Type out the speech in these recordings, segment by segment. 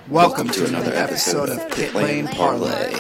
Welcome to another episode of Pit Lane Parlay.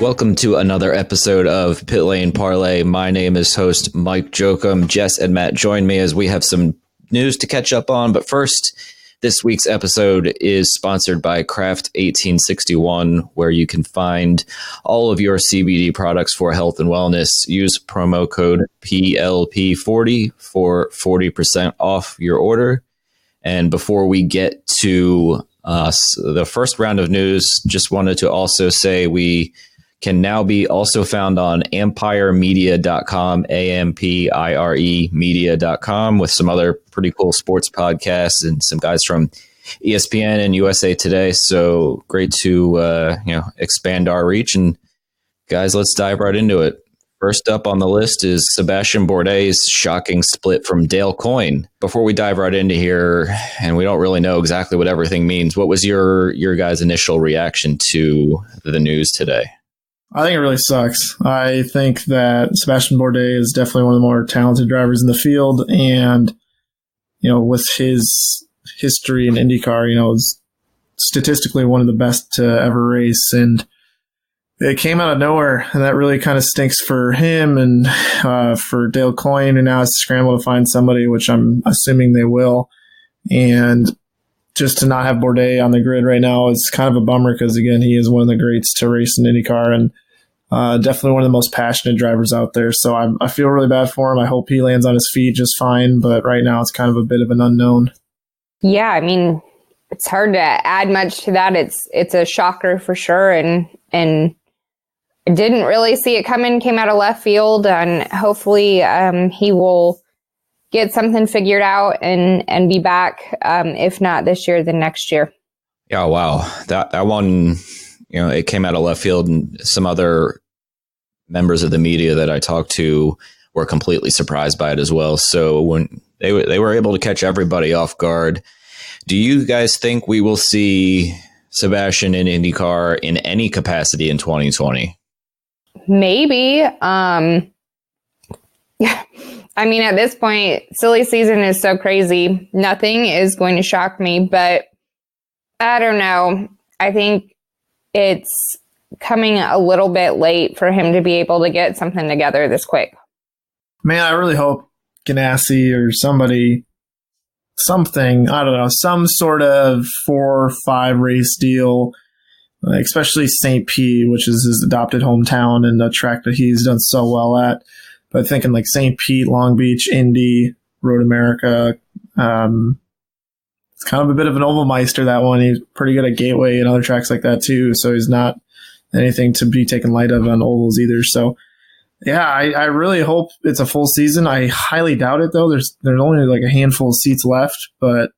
Welcome to another episode of Pit Lane Parlay. My name is host Mike Jokum. Jess and Matt join me as we have some news to catch up on. But first, this week's episode is sponsored by Craft 1861, where you can find all of your CBD products for health and wellness. Use promo code PLP40 for 40% off your order. And before we get to the first round of news, just wanted to also say we can now be also found on ampiremedia.com, AMPIRE media.com, with some other pretty cool sports podcasts and some guys from ESPN and USA Today. So great to expand our reach. And guys, let's dive right into it. First up on the list is Sebastien Bourdais' shocking split from Dale Coyne. Before we dive right into here, and we don't really know exactly what everything means, what was your guys' initial reaction to the news today? I think it really sucks. I think that Sebastien Bourdais is definitely one of the more talented drivers in the field. And, with his history in INDYCAR, is statistically one of the best to ever race. And it came out of nowhere. And that really kind of stinks for him and for Dale Coyne, who now has to scramble to find somebody, which I'm assuming they will. And just to not have Bourdais on the grid right now is kind of a bummer because, again, he is one of the greats to race in INDYCAR and definitely one of the most passionate drivers out there. So I feel really bad for him. I hope he lands on his feet just fine, but right now it's kind of a bit of an unknown. Yeah, I mean, it's hard to add much to that. It's a shocker for sure, and I didn't really see it coming, came out of left field, and hopefully he will get something figured out and be back. If not this year, then next year. Yeah, wow. That one, it came out of left field, and some other members of the media that I talked to were completely surprised by it as well. So when they were able to catch everybody off guard, do you guys think we will see Sebastien in INDYCAR in any capacity in 2020? Maybe. I mean, at this point, silly season is so crazy. Nothing is going to shock me, but I don't know. I think it's coming a little bit late for him to be able to get something together this quick. Man, I really hope Ganassi or something, I don't know, some sort of 4 or 5 race deal, especially St. Pete, which is his adopted hometown and a track that he's done so well at. But thinking like St. Pete, Long Beach, Indy, Road America, it's kind of a bit of an oval meister, that one. He's pretty good at Gateway and other tracks like that too. So he's not anything to be taken light of on ovals either. So yeah, I really hope it's a full season. I highly doubt it though. There's only like a handful of seats left, but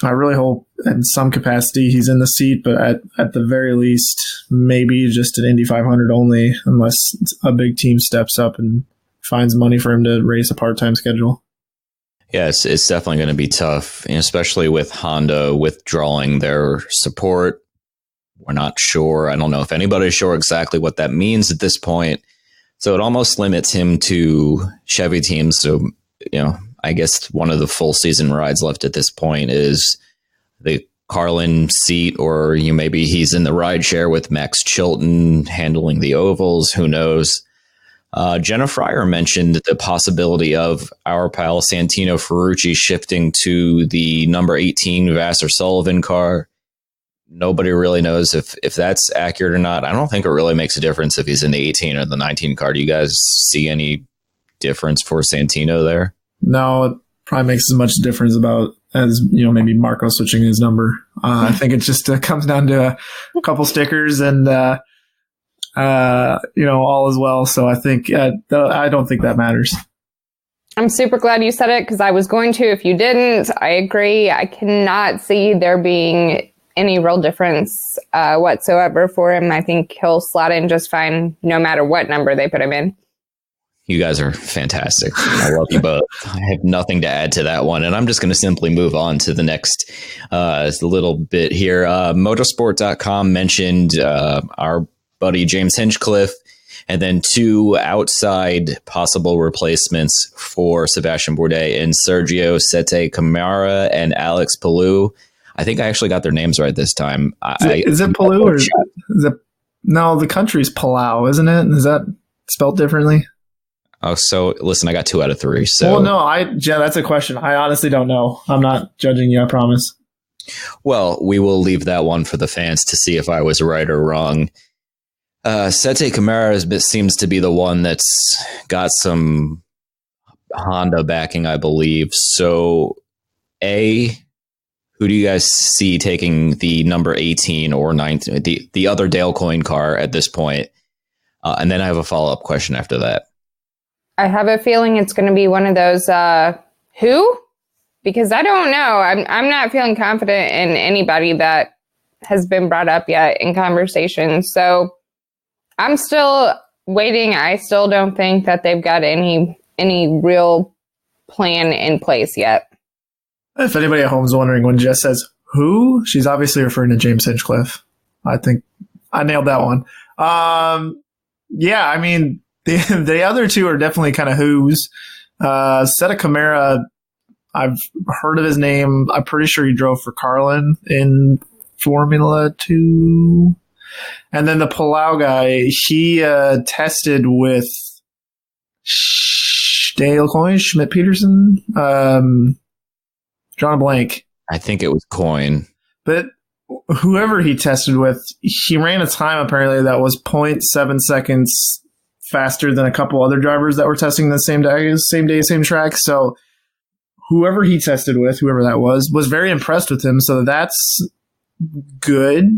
I really hope in some capacity he's in the seat, but at the very least, maybe just an Indy 500 only, unless a big team steps up and finds money for him to race a part-time schedule. Yes, it's definitely going to be tough, especially with Honda withdrawing their support. We're not sure. I don't know if anybody's sure exactly what that means at this point. So it almost limits him to Chevy teams. So, I guess one of the full season rides left at this point is the Carlin seat, or maybe he's in the ride share with Max Chilton handling the ovals. Who knows? Jenna Fryer mentioned the possibility of our pal Santino Ferrucci shifting to the number 18 Vassar Sullivan car. Nobody really knows if that's accurate or not. I don't think it really makes a difference if he's in the 18 or the 19 car. Do you guys see any difference for Santino there? No, it probably makes as much difference as maybe Marco switching his number. I think it just comes down to a couple stickers, and all is well. So I think I don't think that matters. I'm super glad you said it because I was going to if you didn't. I agree. I cannot see there being any real difference whatsoever for him. I think he'll slot in just fine no matter what number they put him in. You guys are fantastic. I love you both. I have nothing to add to that one. And I'm just going to simply move on to the next little bit here. Motorsport.com mentioned our buddy James Hinchcliffe and then 2 outside possible replacements for Sebastien Bourdais in Sergio Sette Camara and Alex Palou. I think I actually got their names right this time. Is it Palou or is it? No, the country's Palau, isn't it? Is that spelled differently? Oh, so listen, I got 2 out of 3. So, well, no, that's a question. I honestly don't know. I'm not judging you. I promise. Well, we will leave that one for the fans to see if I was right or wrong. Sette Camara seems to be the one that's got some Honda backing, I believe. So, who do you guys see taking the number 18 or 19, the other Dale Coyne car at this point? And then I have a follow-up question after that. I have a feeling it's going to be one of those, who? Because I don't know. I'm not feeling confident in anybody that has been brought up yet in conversation. So I'm still waiting. I still don't think that they've got any real plan in place yet. If anybody at home is wondering when Jess says who, she's obviously referring to James Hinchcliffe. I think I nailed that one. Yeah, I mean, the other 2 are definitely kind of who's. Sette Camara, I've heard of his name. I'm pretty sure he drove for Carlin in Formula 2. And then the Palau guy, he tested with Dale Coyne, Schmidt-Peterson, drawing a blank. I think it was Coyne. But whoever he tested with, he ran a time apparently that was 0.7 seconds faster than a couple other drivers that were testing the same day, same track. So whoever he tested with, whoever that was very impressed with him. So that's good.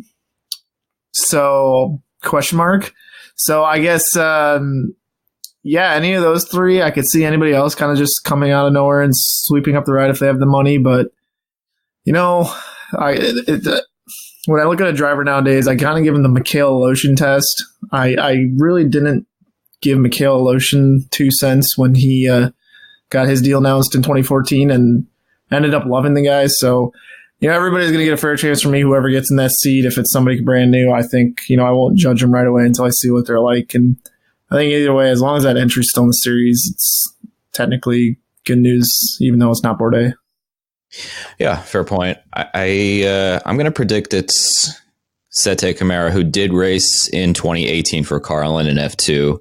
So question mark. So I guess, any of those 3, I could see anybody else kind of just coming out of nowhere and sweeping up the ride if they have the money. But, when I look at a driver nowadays, I kind of give him the Mikhail Aloshin test. I really didn't give Mikhail Aloshin 2 cents when he got his deal announced in 2014 and ended up loving the guy. So, everybody's going to get a fair chance from me, whoever gets in that seat. If it's somebody brand new, I think, I won't judge them right away until I see what they're like. And I think either way, as long as that entry's still in the series, it's technically good news, even though it's not Bourdais. Yeah, fair point. I'm going to predict it's Sette Camara, who did race in 2018 for Carlin in F2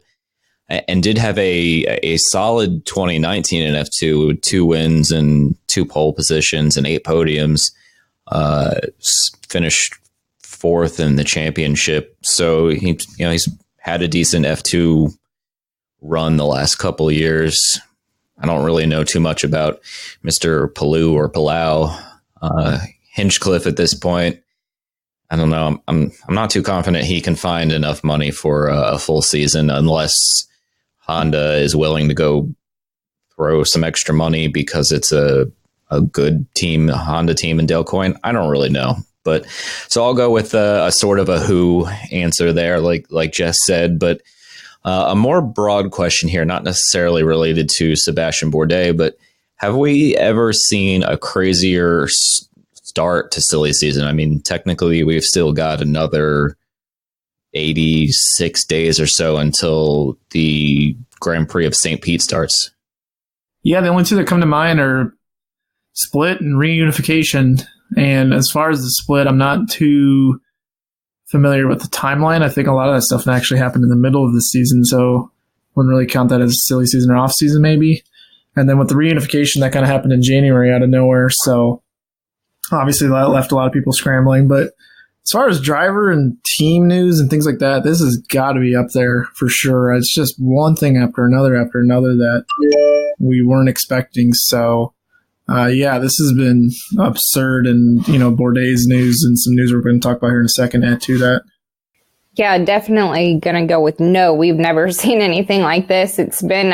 and did have a solid 2019 in F2 with 2 wins and 2 pole positions and 8 podiums, finished 4th in the championship. So he's had a decent F2 run the last couple of years. I don't really know too much about Mr. Palou or Palau. Hinchcliffe at this point, I don't know. I'm not too confident he can find enough money for a full season unless Honda is willing to go throw some extra money because it's a good team, a Honda team in Dale Coyne. I don't really know. But so I'll go with a sort of a who answer there, like Jess said. But a more broad question here, not necessarily related to Sebastien Bourdais, but have we ever seen a crazier start to silly season? I mean, technically, we've still got another 86 days or so until the Grand Prix of St. Pete starts. Yeah, the only 2 that come to mind are split and reunification. And as far as the split, I'm not too familiar with the timeline. I think a lot of that stuff actually happened in the middle of the season, so wouldn't really count that as silly season or off season maybe. And then with the reunification, that kind of happened in January out of nowhere, so obviously that left a lot of people scrambling. But as far as driver and team news and things like that, this has got to be up there for sure. It's just one thing after another that we weren't expecting. So this has been absurd, and Bourdais news and some news we're going to talk about here in a second add to that. Yeah, definitely going to go with no. We've never seen anything like this. It's been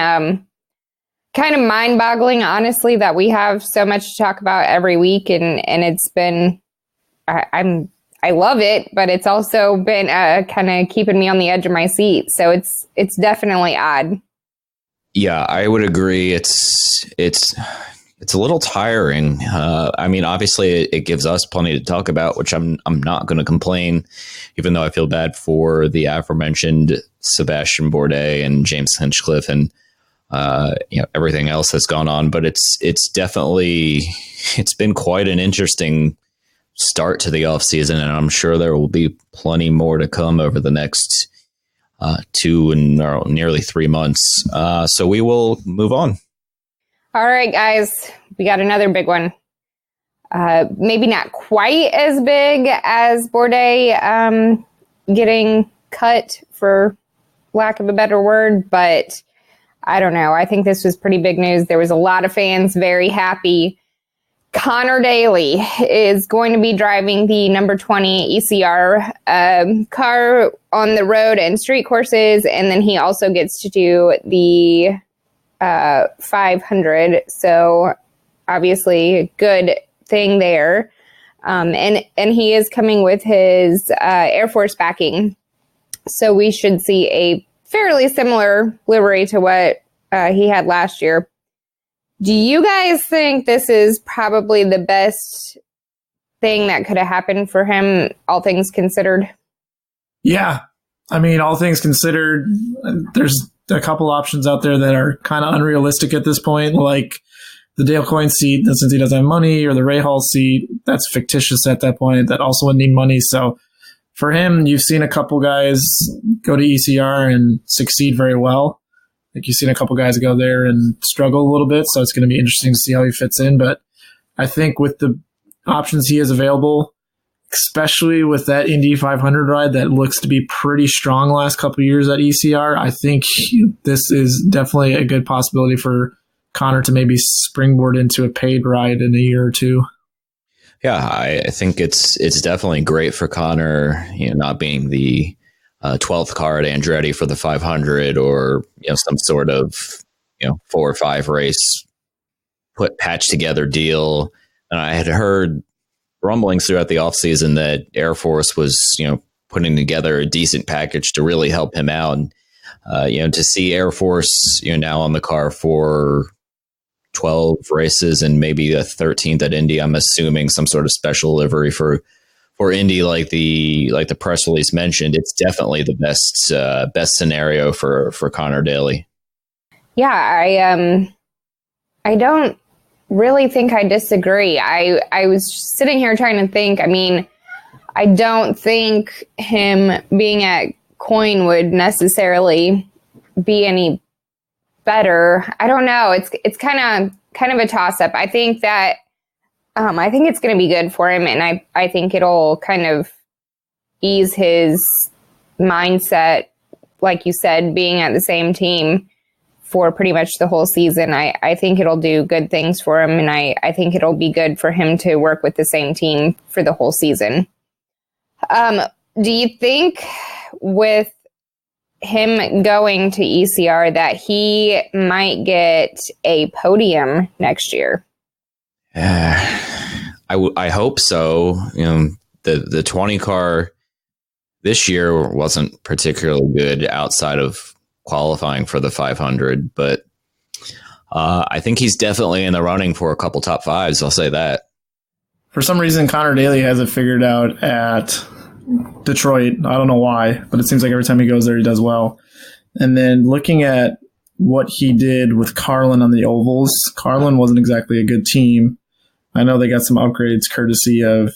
kind of mind-boggling, honestly, that we have so much to talk about every week, and it's been I love it, but it's also been kind of keeping me on the edge of my seat. So it's definitely odd. Yeah, I would agree. It's a little tiring. I mean, obviously, it gives us plenty to talk about, which I'm not going to complain, even though I feel bad for the aforementioned Sebastien Bourdais and James Hinchcliffe and everything else that's gone on. But it's been quite an interesting start to the off season, and I'm sure there will be plenty more to come over the next 2 and nearly 3 months. So we will move on. All right, guys, we got another big one. Maybe not quite as big as Bourdais getting cut, for lack of a better word, but I don't know. I think this was pretty big news. There was a lot of fans very happy. Conor Daly is going to be driving the number 20 ECR car on the road and street courses, and then he also gets to do the 500. So obviously, good thing there. And he is coming with his Air Force backing, so we should see a fairly similar livery to what he had last year. Do you guys think this is probably the best thing that could have happened for him, all things considered? Yeah. I mean, all things considered, there's a couple options out there that are kind of unrealistic at this point, like the Dale Coyne seat, since he doesn't have money, or the Ray Hall seat, that's fictitious at that point. That also wouldn't need money. So for him, you've seen a couple guys go to ECR and succeed very well. Like you've seen a couple guys go there and struggle a little bit, so it's going to be interesting to see how he fits in. But I think with the options he has available, especially with that Indy 500 ride that looks to be pretty strong last couple of years at ECR, I think this is definitely a good possibility for Conor to maybe springboard into a paid ride in a year or two. Yeah, I think it's definitely great for Conor, not being the 12th car at Andretti for the 500, or some sort of 4 or 5 race patch together deal. And I had heard rumblings throughout the offseason that Air Force was putting together a decent package to really help him out. And to see Air Force now on the car for 12 races and maybe a 13th at Indy, I'm assuming some sort of special livery for Indy, like the press release mentioned, it's definitely the best scenario for Conor Daly. Yeah, I don't really think I disagree. I was sitting here trying to think. I mean, I don't think him being at Coyne would necessarily be any better. I don't know. It's kind of a toss up. I think that. I think it's going to be good for him, and I think it'll kind of ease his mindset, like you said, being at the same team for pretty much the whole season. I think it'll do good things for him, and I think it'll be good for him to work with the same team for the whole season. Do you think with him going to ECR that he might get a podium next year? I hope so. The 20 car this year wasn't particularly good outside of qualifying for the 500, but I think he's definitely in the running for a couple top 5s. I'll say that. For some reason, Conor Daly has it figured out at Detroit. I don't know why, but it seems like every time he goes there, he does well. And then looking at what he did with Carlin on the ovals, Carlin wasn't exactly a good team. I know they got some upgrades courtesy of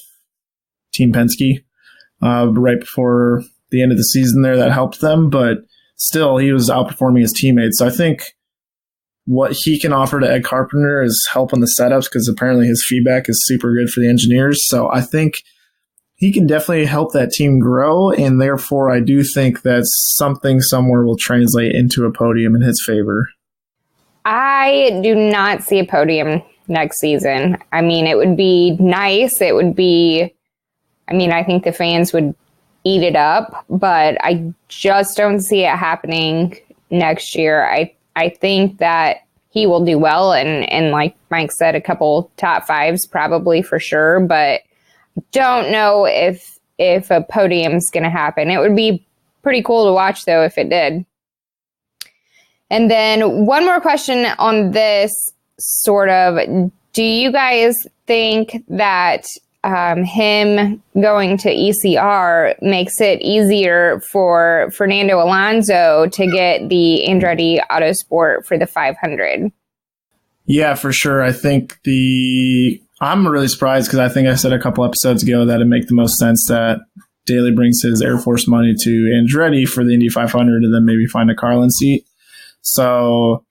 Team Penske right before the end of the season there that helped them, but still he was outperforming his teammates. So I think what he can offer to Ed Carpenter is help on the setups, because apparently his feedback is super good for the engineers. So I think he can definitely help that team grow, and therefore I do think that something somewhere will translate into a podium in his favor. I do not see a podium next season. I mean, it would be nice. It would be, I mean, I think the fans would eat it up, but I just don't see it happening next year. I think that he will do well, and like Mike said, a couple top fives probably for sure, but don't know if a podium's going to happen. It would be pretty cool to watch, though, if it did. And then one more question on this sort of, do you guys think that him going to ECR makes it easier for Fernando Alonso to get the Andretti Autosport for the 500? Yeah, for sure. I think I'm really surprised because I think I said a couple episodes ago that it'd make the most sense that Daly brings his Air Force money to Andretti for the Indy 500 and then maybe find a Carlin seat. So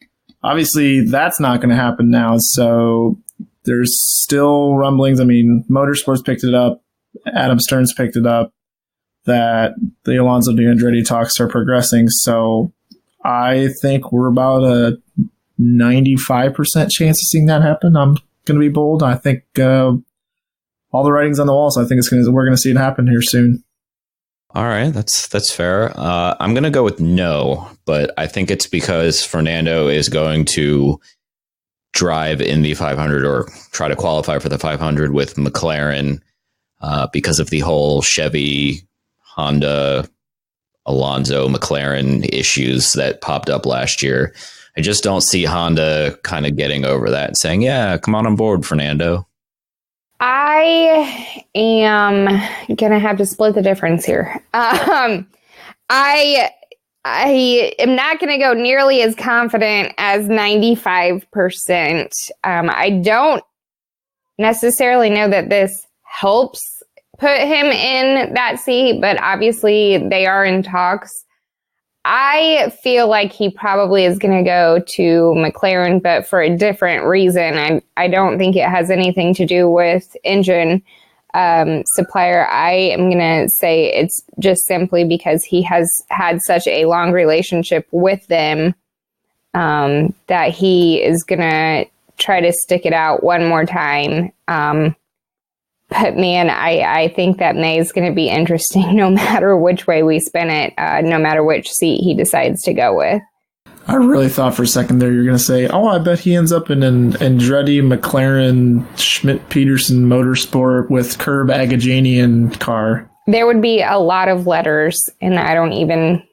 obviously that's not going to happen now. So there's still rumblings. I mean, Motorsports picked it up. Adam Stern's picked it up that the Alonso to Andretti talks are progressing. So I think we're about a 95% chance of seeing that happen. I'm going to be bold. I think all the writing's on the wall, so I think we're going to see it happen here soon. All right, that's fair. I'm going to go with no, but I think it's because Fernando is going to drive in the 500 or try to qualify for the 500 with McLaren because of the whole Chevy, Honda, Alonso, McLaren issues that popped up last year. I just don't see Honda kind of getting over that and saying, yeah, come on board, Fernando. I am going to have to split the difference here. I am not going to go nearly as confident as 95%. I don't necessarily know that this helps put him in that seat, but obviously they are in talks. I feel like he probably is going to go to McLaren, but for a different reason. I don't think it has anything to do with engine supplier. I am going to say it's just simply because he has had such a long relationship with them that he is going to try to stick it out one more time. But man, I think that May is going to be interesting no matter which way we spin it, no matter which seat he decides to go with. I really thought for a second there you're going to say, I bet he ends up in an Andretti, McLaren, Schmidt-Peterson Motorsport with Curb Agajanian car. There would be a lot of letters, and I don't even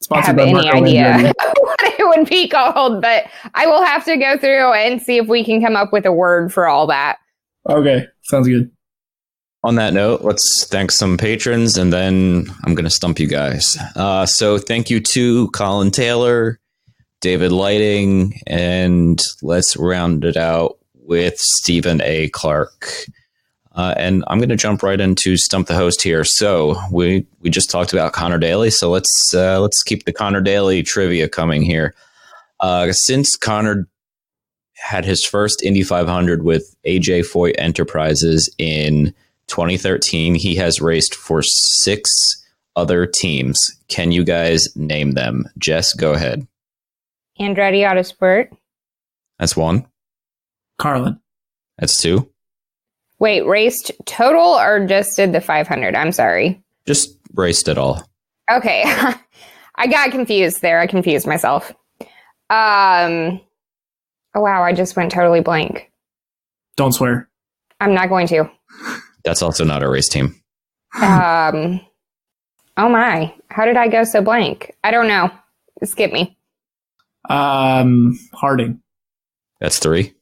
Sponsored have any Marco idea Andretti. what it would be called, but I will have to go through and see if we can come up with a word for all that. Okay, sounds good. On that note, let's thank some patrons, and then I'm going to stump you guys. So thank you to Colin Taylor, David Lighting, and let's round it out with Stephen A. Clark. And I'm going to jump right into Stump the Host here. So we just talked about Conor Daly, so let's keep the Conor Daly trivia coming here. Since Conor had his first Indy 500 with AJ Foyt Enterprises in 2013. He has raced for 6 other teams. Can you guys name them? Jess, go ahead. Andretti Autosport. That's 1. Carlin. That's 2. Wait, raced total or just did the 500? I'm sorry. Just raced it all. Okay. I got confused there. I confused myself. Oh, wow. I just went totally blank. Don't swear. I'm not going to. That's also not a race team. Oh, my. How did I go so blank? I don't know. Skip me. Harding. That's 3.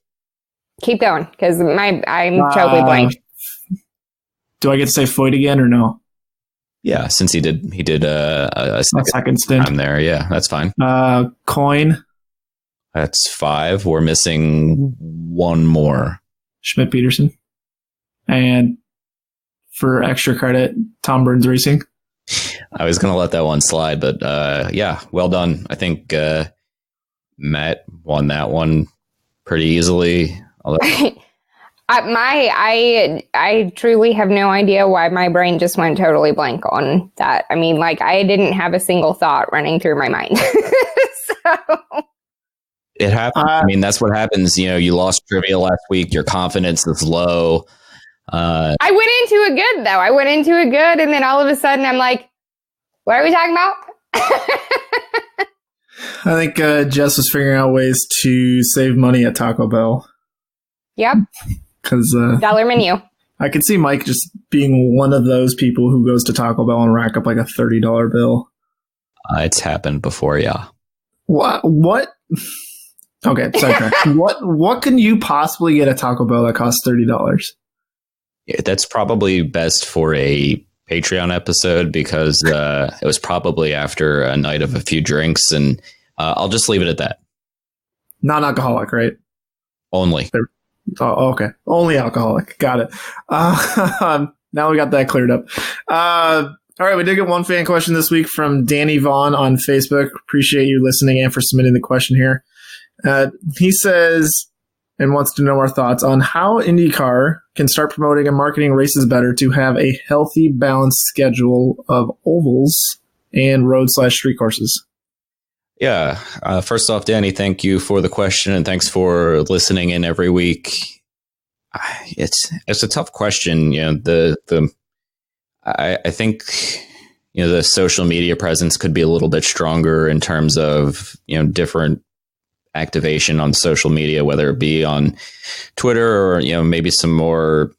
Keep going, because I'm totally blank. Do I get to say Foyt again or no? Yeah, since he did a second stint. time there. Yeah, that's fine. Coyne. That's 5. We're missing 1 more. Schmidt-Peterson. And for extra credit, Tom Burns Racing. I was going to let that one slide, but yeah, well done. I think Matt won that one pretty easily. I truly have no idea why my brain just went totally blank on that. I mean, like, I didn't have a single thought running through my mind. So it happens. I mean, that's what happens. You know, you lost trivia last week. Your confidence is low. I went into it good, though. I went into it good, and then all of a sudden I'm like, what are we talking about? I think Jess was figuring out ways to save money at Taco Bell. Yep. Because dollar menu. I could see Mike just being one of those people who goes to Taco Bell and rack up like a $30 bill. It's happened before, yeah. What? Okay, sidetrack. What can you possibly get at Taco Bell that costs $30? Yeah, that's probably best for a Patreon episode because it was probably after a night of a few drinks, and I'll just leave it at that. Non-alcoholic, right? Only. Oh, okay. Only alcoholic. Got it. Now we got that cleared up. All right, we did get one fan question this week from Danny Vaughn on Facebook. Appreciate you listening and for submitting the question here. He says and wants to know our thoughts on how INDYCAR can start promoting and marketing races better to have a healthy, balanced schedule of ovals and road/street courses. Yeah. First off, Danny, thank you for the question and thanks for listening in every week. It's a tough question. You know, I think, you know, the social media presence could be a little bit stronger in terms of, you know, different activation on social media, whether it be on Twitter or, you know, maybe some more,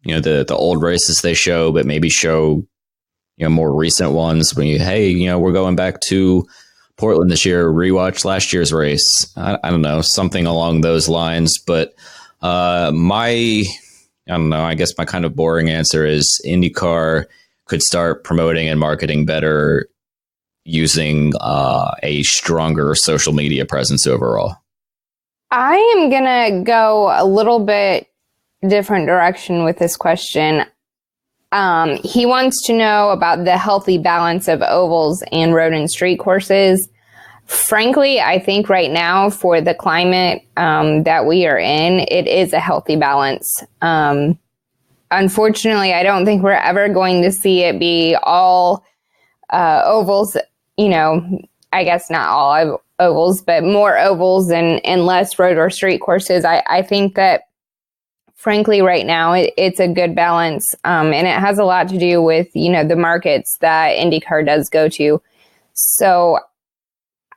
you know, the old races they show, but maybe show, you know, more recent ones when hey, you know, we're going back to Portland this year, rewatch last year's race. I don't know, something along those lines. But I don't know, I guess my kind of boring answer is INDYCAR could start promoting and marketing better using a stronger social media presence overall. I am going to go a little bit different direction with this question. He wants to know about the healthy balance of ovals and road and street courses. Frankly, I think right now for the climate that we are in, it is a healthy balance. Unfortunately, I don't think we're ever going to see it be all ovals, you know, I guess not all ovals, but more ovals and less road or street courses. I think that frankly, right now, it's a good balance. And it has a lot to do with, you know, the markets that INDYCAR does go to. So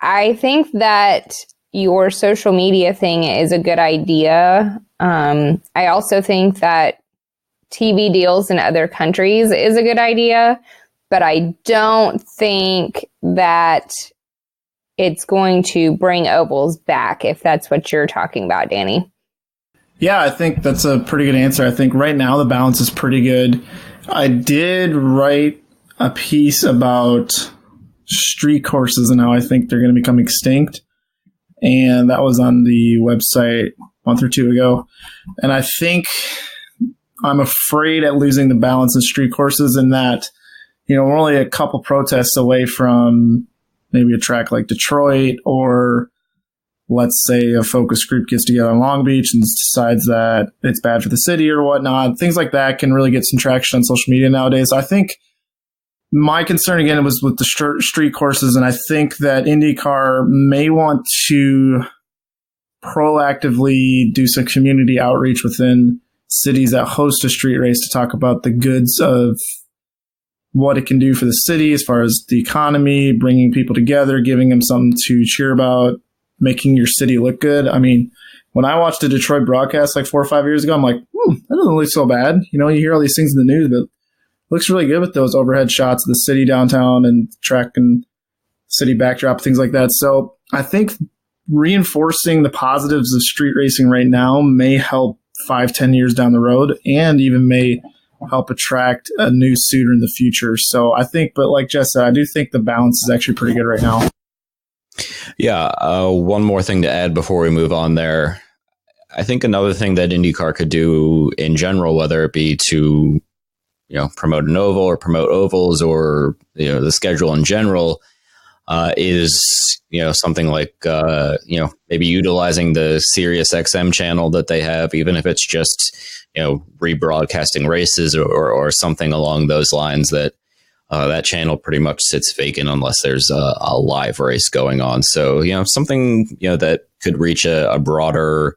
I think that your social media thing is a good idea. I also think that TV deals in other countries is a good idea, but I don't think that it's going to bring ovals back, if that's what you're talking about, Danny. Yeah, I think that's a pretty good answer. I think right now the balance is pretty good. I did write a piece about street courses and how I think they're going to become extinct. And that was on the website a month or two ago. And I think I'm afraid at losing the balance in street courses in that, you know, we're only a couple protests away from maybe a track like Detroit, or let's say a focus group gets together in Long Beach and decides that it's bad for the city or whatnot. Things like that can really get some traction on social media nowadays. I think my concern, again, was with the street courses, and I think that INDYCAR may want to proactively do some community outreach within cities that host a street race to talk about the goods of what it can do for the city as far as the economy, bringing people together, giving them something to cheer about, making your city look good. I mean, when I watched the Detroit broadcast like 4 or 5 years ago, I'm like, that doesn't look so bad. You know, you hear all these things in the news, but it looks really good with those overhead shots of the city downtown and track and city backdrop, things like that. So I think reinforcing the positives of street racing right now may help 5-10 years down the road, and even may help attract a new suitor in the future. So I think, but like Jess said, I do think the balance is actually pretty good right now. Yeah. One more thing to add before we move on there. I think another thing that INDYCAR could do in general, whether it be to, you know, promote an oval or promote ovals, or, you know, the schedule in general, is, you know, something like, you know, maybe utilizing the Sirius XM channel that they have, even if it's just, you know, rebroadcasting races or something along those lines, that that channel pretty much sits vacant unless there's a live race going on. So, you know, something, you know, that could reach a broader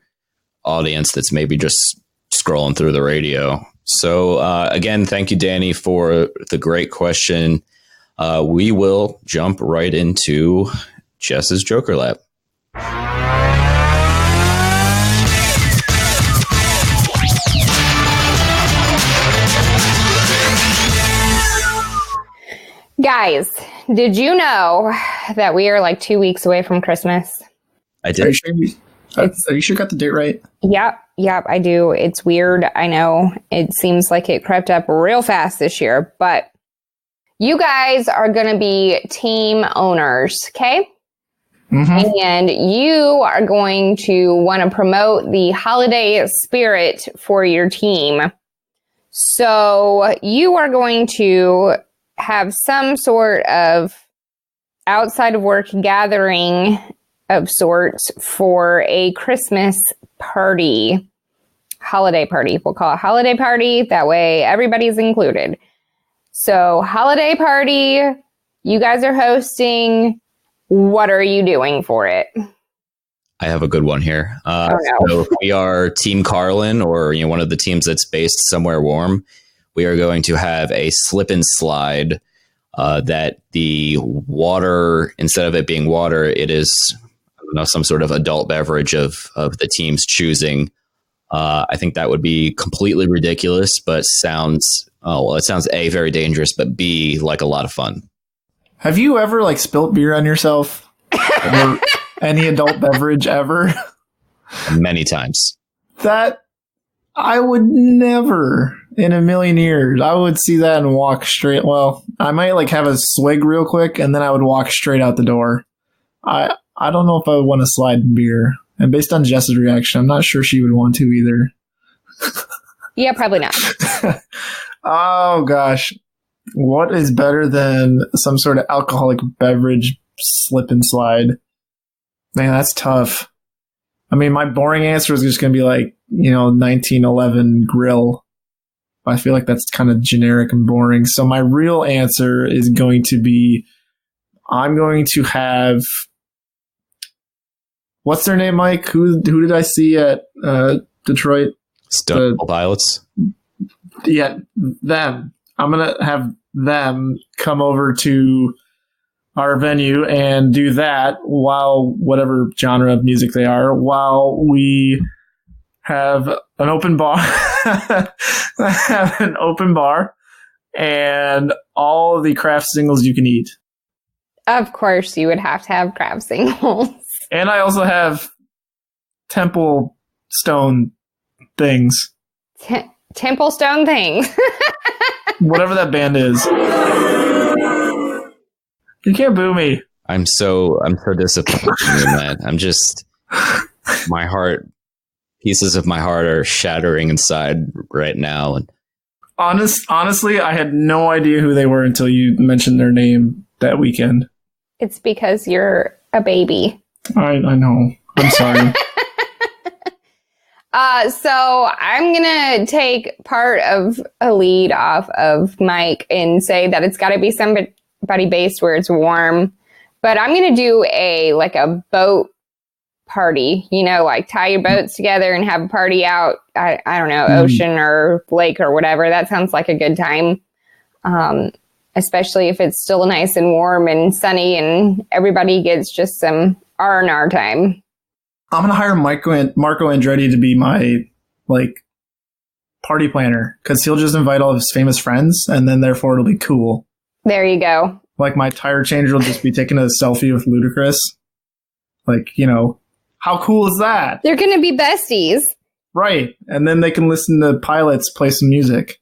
audience that's maybe just scrolling through the radio. So again, thank you, Danny, for the great question. We will jump right into Jess's Joker Lap. Guys, did you know that we are like 2 weeks away from Christmas? I did. Are you sure you got the date right? Yep, I do. It's weird. I know it seems like it crept up real fast this year, but you guys are going to be team owners, okay? Mm-hmm. And you are going to want to promote the holiday spirit for your team. So you are going to have some sort of outside of work gathering of sorts for a Christmas party, holiday party. We'll call it holiday party. That way everybody's included. So holiday party, you guys are hosting. What are you doing for it? I have a good one here. No. So we are Team Carlin, or one of the teams that's based somewhere warm. We are going to have a slip and slide that the water, instead of it being water, it is some sort of adult beverage of the team's choosing. I think that would be completely ridiculous, but it sounds A, very dangerous, but B, like a lot of fun. Have you ever spilt beer on yourself or any adult beverage ever? Many times. That I would never in a million years. I would see that and walk straight. Well, I might have a swig real quick and then I would walk straight out the door. I don't know if I would want to slide in beer. And based on Jess's reaction, I'm not sure she would want to either. Yeah, probably not. Oh, gosh. What is better than some sort of alcoholic beverage slip and slide? Man, that's tough. I mean, my boring answer is just going to be 1911 grill. I feel like that's kind of generic and boring. So my real answer is going to be, I'm going to have, what's their name, Mike? Who did I see at Detroit? Stone Pilots? Yeah, them. I'm going to have them come over to our venue and do that while whatever genre of music they are, while we have an open bar, and all the craft singles you can eat. Of course, you would have to have craft singles. And I also have temple stone things. Temple stone things. Whatever that band is. You can't boo me. I'm so disappointed in you, man. I'm just, my heart, pieces of my heart are shattering inside right now. And honestly, I had no idea who they were until you mentioned their name that weekend. It's because you're a baby. I know. I'm sorry. So I'm going to take part of a lead off of Mike and say that it's got to be somebody based where it's warm. But I'm going to do a boat party, tie your boats together and have a party out. I don't know, ocean or lake or whatever. That sounds like a good time. Especially if it's still nice and warm and sunny and everybody gets just some R&R time. I'm going to hire Marco Andretti to be my, party planner, because he'll just invite all of his famous friends, and then therefore it'll be cool. There you go. My tire changer will just be taking a selfie with Ludacris. How cool is that? They're going to be besties. Right. And then they can listen to pilots play some music.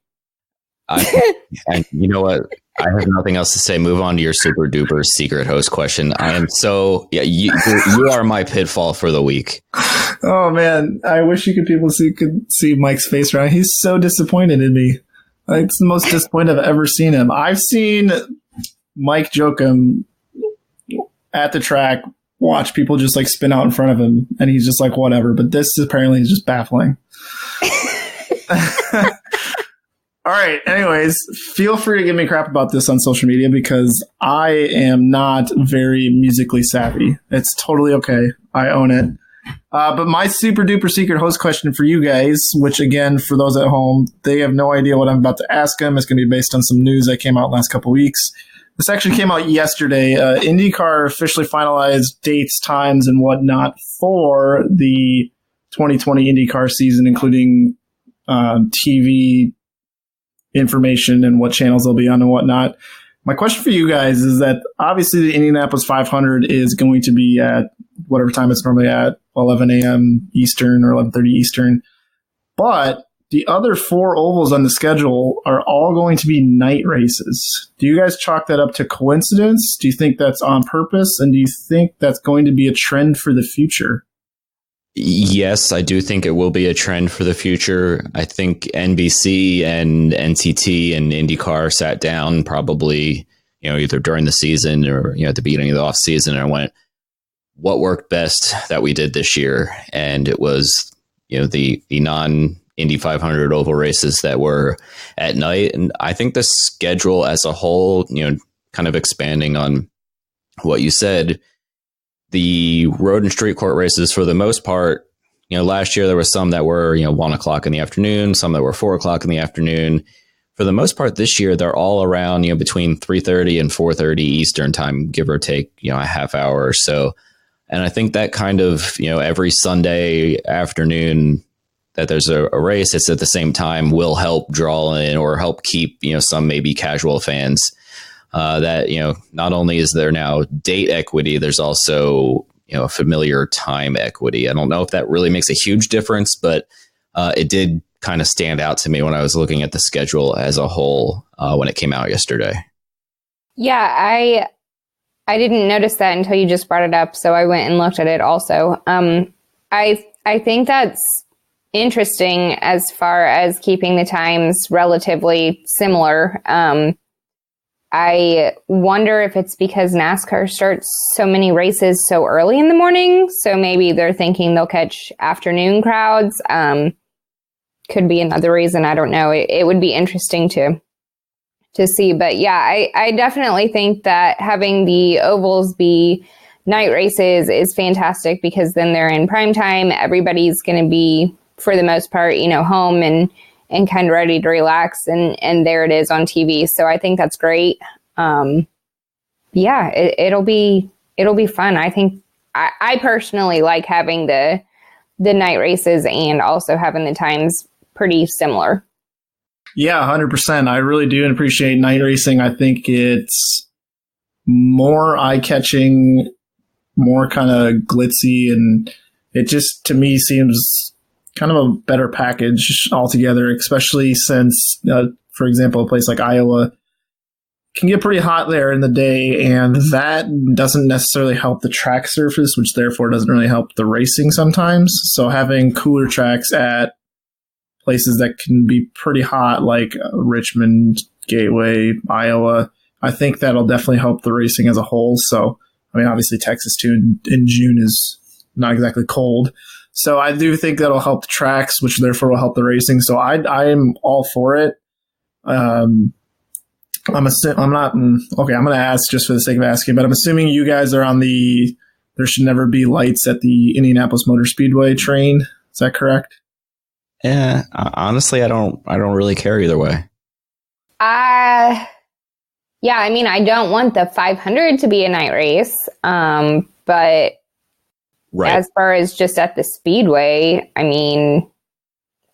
And you know what? I have nothing else to say. Move on to your super duper secret host question. I am so, you are my pitfall for the week. Oh man, I wish you could see Mike's face right now. He's so disappointed in me. It's the most disappointed I've ever seen him. I've seen Mike Jokum at the track watch people just spin out in front of him, and he's just whatever. But this apparently is just baffling. All right. Anyways, feel free to give me crap about this on social media, because I am not very musically savvy. It's totally okay. I own it. But my super duper secret host question for you guys, which again, for those at home, they have no idea what I'm about to ask them. It's going to be based on some news that came out last couple weeks. This actually came out yesterday. INDYCAR officially finalized dates, times, and whatnot for the 2020 INDYCAR season, including TV information and what channels they'll be on and whatnot. My question for you guys is that obviously the Indianapolis 500 is going to be at whatever time it's normally at, 11 a.m. Eastern or 11:30 Eastern. But the other 4 ovals on the schedule are all going to be night races. Do you guys chalk that up to coincidence? Do you think that's on purpose? And do you think that's going to be a trend for the future? Yes, I do think it will be a trend for the future. I think NBC and NTT and INDYCAR sat down probably, either during the season or, at the beginning of the off season and went, what worked best that we did this year? And it was, the non-Indy 500 oval races that were at night. And I think the schedule as a whole, kind of expanding on what you said, the road and street court races, for the most part, last year there were some that were, 1 o'clock in the afternoon, some that were 4 o'clock in the afternoon. For the most part this year, they're all around, between 3:30 and 4:30 Eastern time, give or take, a half hour or so. And I think that kind of, every Sunday afternoon that there's a race, it's at the same time will help draw in or help keep, some maybe casual fans. That, not only is there now date equity, there's also, a familiar time equity. I don't know if that really makes a huge difference, but it did kind of stand out to me when I was looking at the schedule as a whole when it came out yesterday. Yeah, I didn't notice that until you just brought it up, so I went and looked at it also. I think that's interesting as far as keeping the times relatively similar. I wonder if it's because NASCAR starts so many races so early in the morning. So maybe they're thinking they'll catch afternoon crowds. Could be another reason. I don't know. It would be interesting to see. But yeah, I definitely think that having the ovals be night races is fantastic because then they're in prime time. Everybody's going to be, for the most part, home and kind of ready to relax, and there it is on TV. So I think that's great. Yeah, it'll be fun. I think I personally like having the night races and also having the times pretty similar. Yeah, 100%. I really do appreciate night racing. I think it's more eye-catching, more kind of glitzy, and it just, to me, seems kind of a better package altogether, especially since, for example, a place like Iowa can get pretty hot there in the day, and that doesn't necessarily help the track surface, which therefore doesn't really help the racing sometimes. So having cooler tracks at places that can be pretty hot, like Richmond, Gateway, Iowa, I think that'll definitely help the racing as a whole. So, I mean, obviously Texas too in June is not exactly cold. So I do think that'll help the tracks, which therefore will help the racing. So I'm all for it. I'm going to ask just for the sake of asking, but I'm assuming you guys are on there should never be lights at the Indianapolis Motor Speedway train. Is that correct? Yeah, honestly, I don't really care either way. Yeah, I mean, I don't want the 500 to be a night race, but right. As far as just at the Speedway, I mean,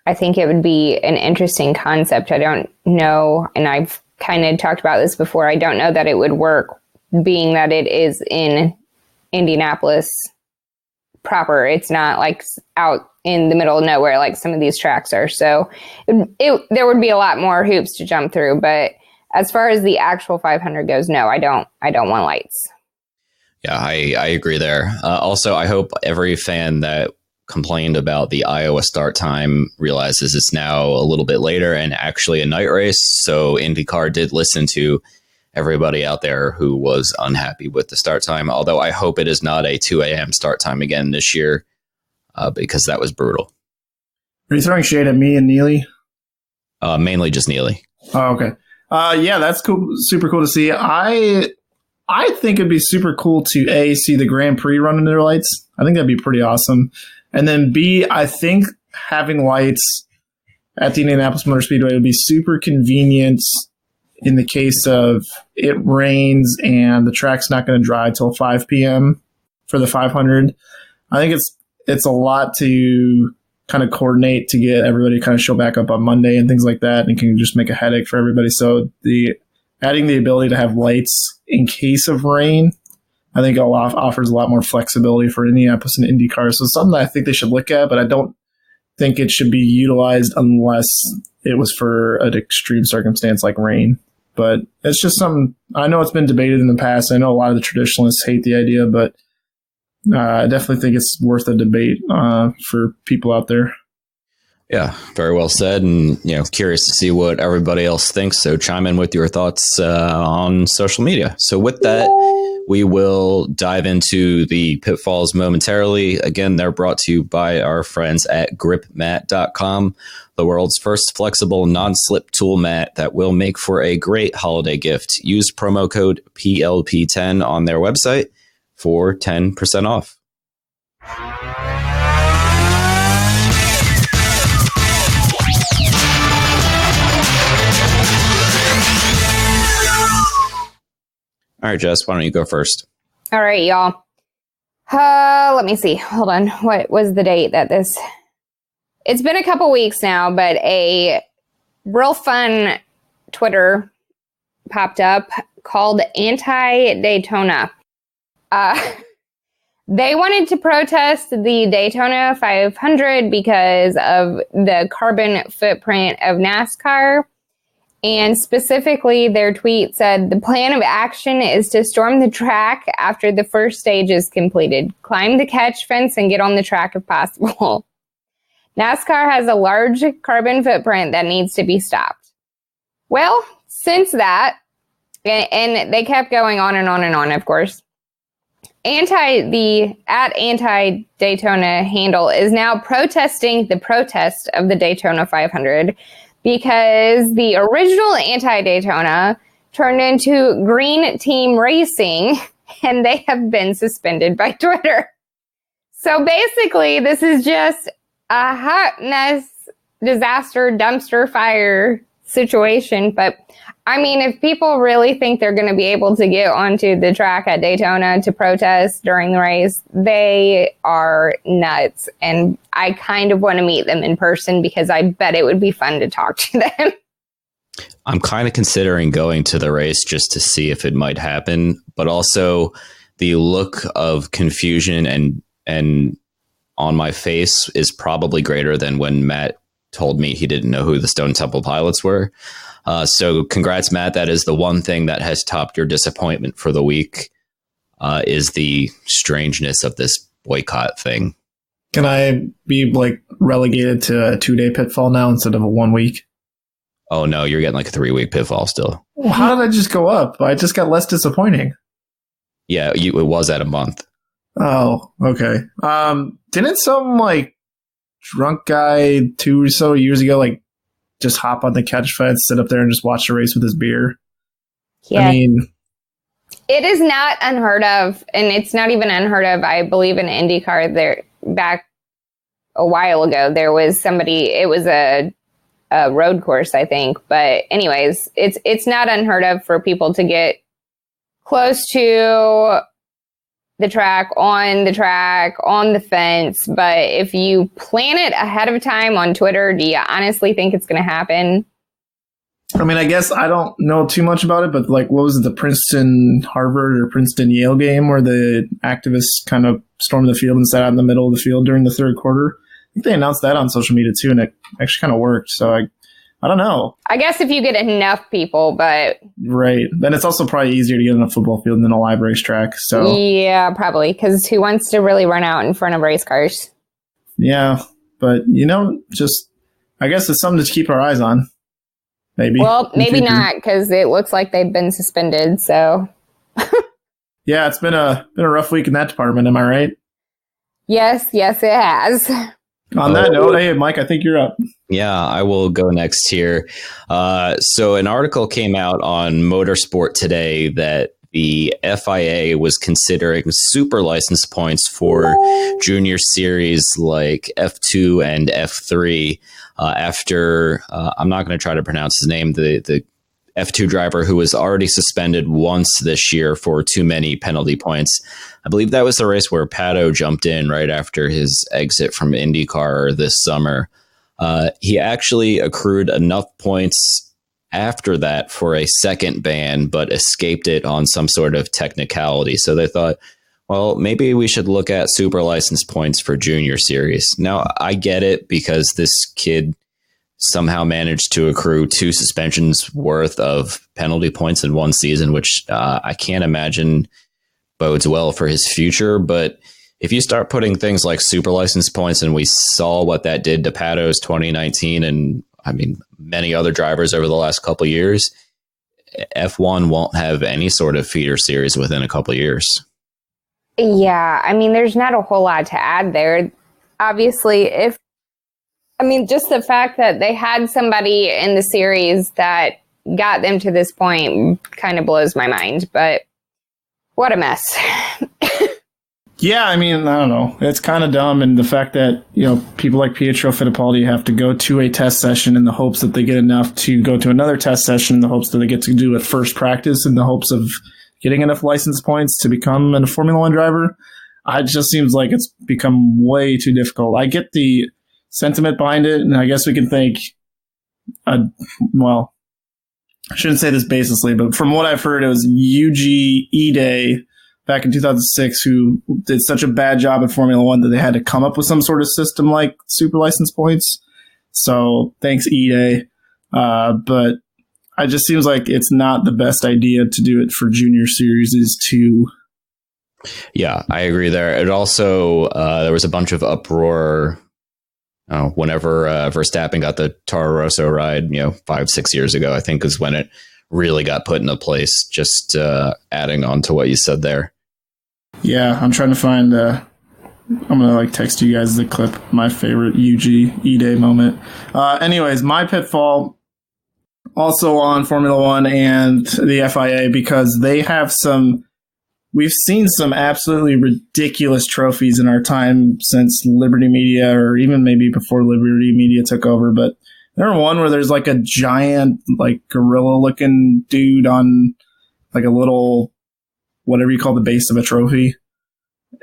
I think it would be an interesting concept. I don't know, and I've kind of talked about this before, I don't know that it would work, being that it is in Indianapolis proper. It's not like out in the middle of nowhere like some of these tracks are. So there would be a lot more hoops to jump through. But as far as the actual 500 goes, no, I don't want lights. Yeah, I agree there. Also, I hope every fan that complained about the Iowa start time realizes it's now a little bit later and actually a night race. So IndyCar did listen to everybody out there who was unhappy with the start time, although I hope it is not a 2 a.m. start time again this year, because that was brutal. Are you throwing shade at me and Neely? Mainly just Neely. Oh, okay. Yeah, that's cool. Super cool to see. I I think it'd be super cool to A, see the Grand Prix run under their lights. I think that'd be pretty awesome. And then B, I think having lights at the Indianapolis Motor Speedway would be super convenient in the case of it rains and the track's not going to dry till 5 p.m. for the 500. I think it's a lot to kind of coordinate to get everybody to kind of show back up on Monday and things like that, and it can just make a headache for everybody. So adding the ability to have lights in case of rain, I think offers a lot more flexibility for Indianapolis and IndyCar. So it's something that I think they should look at, but I don't think it should be utilized unless it was for an extreme circumstance like rain. But it's just something, I know it's been debated in the past. I know a lot of the traditionalists hate the idea, but I definitely think it's worth a debate for people out there. Yeah, very well said. And, curious to see what everybody else thinks. So chime in with your thoughts on social media. So with that, we will dive into the pitfalls momentarily. Again, they're brought to you by our friends at gripmat.com, the world's first flexible non-slip tool mat that will make for a great holiday gift. Use promo code PLP10 on their website for 10% off. All right, Jess, why don't you go first? All right, y'all. Let me see. Hold on. What was the date that this... It's been a couple weeks now, but a real fun Twitter popped up called Anti-Daytona. They wanted to protest the Daytona 500 because of the carbon footprint of NASCAR. And specifically, their tweet said, the plan of action is to storm the track after the first stage is completed, climb the catch fence, and get on the track if possible. NASCAR has a large carbon footprint that needs to be stopped. Well, since that, and they kept going on and on and on, of course, Anti-Daytona handle is now protesting the protest of the Daytona 500 because the original Anti-Daytona turned into Green Team Racing, and they have been suspended by Twitter. So basically, this is just a hot mess, disaster, dumpster fire situation. But I mean, if people really think they're going to be able to get onto the track at Daytona to protest during the race, they are nuts. And I kind of want to meet them in person because I bet it would be fun to talk to them. I'm kind of considering going to the race just to see if it might happen, but also the look of confusion and on my face is probably greater than when Matt told me he didn't know who the Stone Temple Pilots were. So congrats, Matt. That is the one thing that has topped your disappointment for the week, is the strangeness of this boycott thing. Can I be relegated to a 2-day pitfall now instead of a 1 week? Oh no, you're getting like a 3-week pitfall still. Well, how did I just go up? I just got less disappointing. Yeah, it was at a month. Oh, okay. Didn't some drunk guy 2 or so years ago just hop on the catch fence, sit up there, and just watch the race with his beer? Yeah. I mean, it is not unheard of, and it's not even unheard of. I believe in IndyCar there back a while ago, there was somebody, it was a road course, I think. But anyways, it's not unheard of for people to get close to the track, on the fence. But if you plan it ahead of time on Twitter, do you honestly think it's going to happen? I mean, I guess I don't know too much about it, but what was it, the Princeton Harvard or Princeton Yale game where the activists kind of stormed the field and sat out in the middle of the field during the third quarter? I think they announced that on social media too, and it actually kind of worked. So I don't know. I guess if you get enough people, but... Right. Then it's also probably easier to get on a football field than a live racetrack. So yeah, probably. Because who wants to really run out in front of race cars? Yeah. But, just... I guess it's something to keep our eyes on. Maybe. Well, maybe not, because it looks like they've been suspended, so... Yeah, it's been a rough week in that department, am I right? Yes, it has. On that note, hey, Mike, I think you're up. Yeah, I will go next here. So an article came out on Motorsport today that the FIA was considering super license points for junior series like F2 and F3 after, I'm not going to try to pronounce his name, the F2 driver who was already suspended once this year for too many penalty points. I believe that was the race where Pato jumped in right after his exit from INDYCAR this summer. He actually accrued enough points after that for a second ban, but escaped it on some sort of technicality. So they thought, well, maybe we should look at super license points for junior series. Now, I get it because this kid somehow managed to accrue 2 suspensions worth of penalty points in one season, which I can't imagine bodes well for his future. But if you start putting things like super license points, and we saw what that did to Pato's 2019 and I mean, many other drivers over the last couple of years, F1 won't have any sort of feeder series within a couple of years. Yeah, I mean, there's not a whole lot to add there. Obviously, just the fact that they had somebody in the series that got them to this point kind of blows my mind, but what a mess. Yeah, I mean, I don't know. It's kind of dumb, and the fact that, people like Pietro Fittipaldi have to go to a test session in the hopes that they get enough to go to another test session in the hopes that they get to do a first practice in the hopes of getting enough license points to become a Formula One driver. It just seems like it's become way too difficult. I get the sentiment behind it, and I guess we can think, well, I shouldn't say this baselessly, but from what I've heard, it was Yuji Ide back in 2006 who did such a bad job at Formula One that they had to come up with some sort of system like super license points. So thanks, Ide. But it just seems like it's not the best idea to do it for junior series too. Yeah, I agree there. It also, there was a bunch of uproar whenever Verstappen got the Toro Rosso ride, 5-6 years ago, I think is when it really got put into place. Just adding on to what you said there. Yeah, I'm trying to find, I'm going to text you guys the clip, my favorite Yuji Ide moment. Anyways, my pitfall also on Formula One and the FIA, because they have we've seen some absolutely ridiculous trophies in our time since Liberty Media, or even maybe before Liberty Media took over. But there's one where there's a giant, gorilla looking dude on a little, whatever you call the base of a trophy.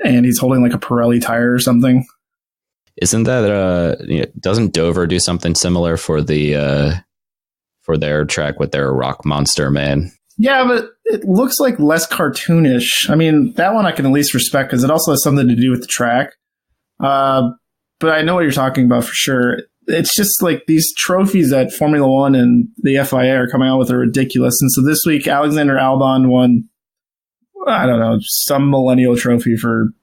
And he's holding a Pirelli tire or something. Isn't that, doesn't Dover do something similar for for their track with their rock monster man? Yeah, but it looks less cartoonish. I mean, that one I can at least respect because it also has something to do with the track. But I know what you're talking about for sure. It's just these trophies that Formula One and the FIA are coming out with are ridiculous. And so this week, Alexander Albon won, I don't know, some millennial trophy for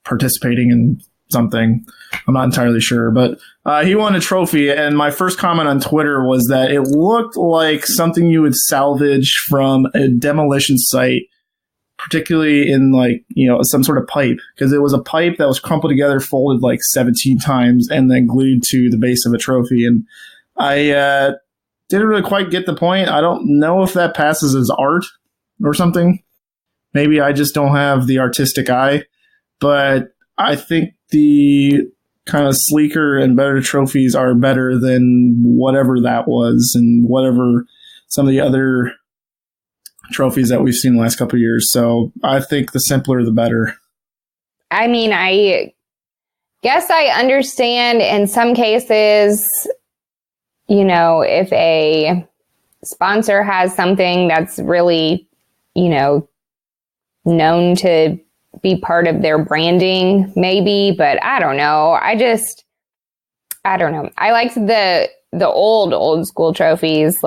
participating in something. I'm not entirely sure, but he won a trophy. And my first comment on Twitter was that it looked like something you would salvage from a demolition site, particularly in some sort of pipe, because it was a pipe that was crumpled together, folded 17 times, and then glued to the base of a trophy. And I didn't really quite get the point. I don't know if that passes as art or something. Maybe I just don't have the artistic eye, but I think the kind of sleeker and better trophies are better than whatever that was and whatever some of the other trophies that we've seen the last couple of years. So I think the simpler, the better. I mean, I guess I understand in some cases, if a sponsor has something that's really, known to be part of their branding, maybe, but I don't know. I don't know. I liked the old school trophies,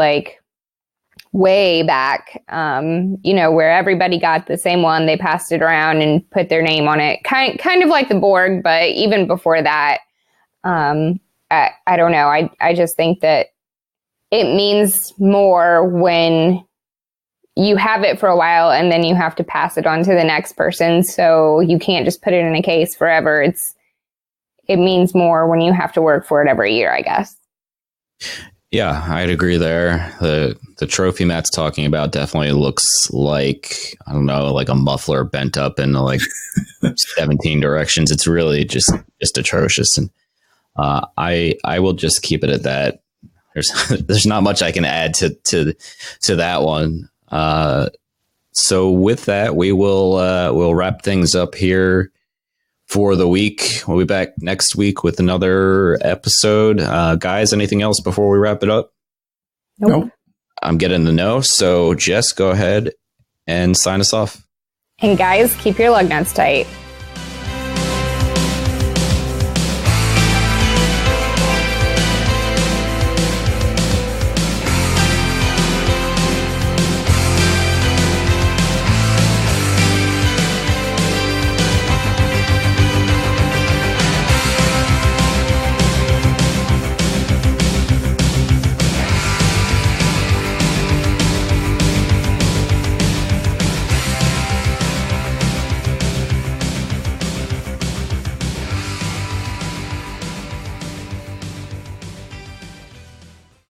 way back, where everybody got the same one. They passed it around and put their name on it. Kind of like the Borg, but even before that, I don't know. I just think that it means more when you have it for a while and then you have to pass it on to the next person. So you can't just put it in a case forever. It means more when you have to work for it every year, I guess. Yeah, I'd agree there. The trophy Matt's talking about definitely looks like, I don't know, like a muffler bent up in like 17 directions. It's really just atrocious. And I will just keep it at that. There's not much I can add to that one. So with that, we'll wrap things up here for the week. We'll be back next week with another episode. Guys, anything else before we wrap it up? Nope. I'm getting the no. So Jess, go ahead and sign us off. And guys, keep your lug nuts tight.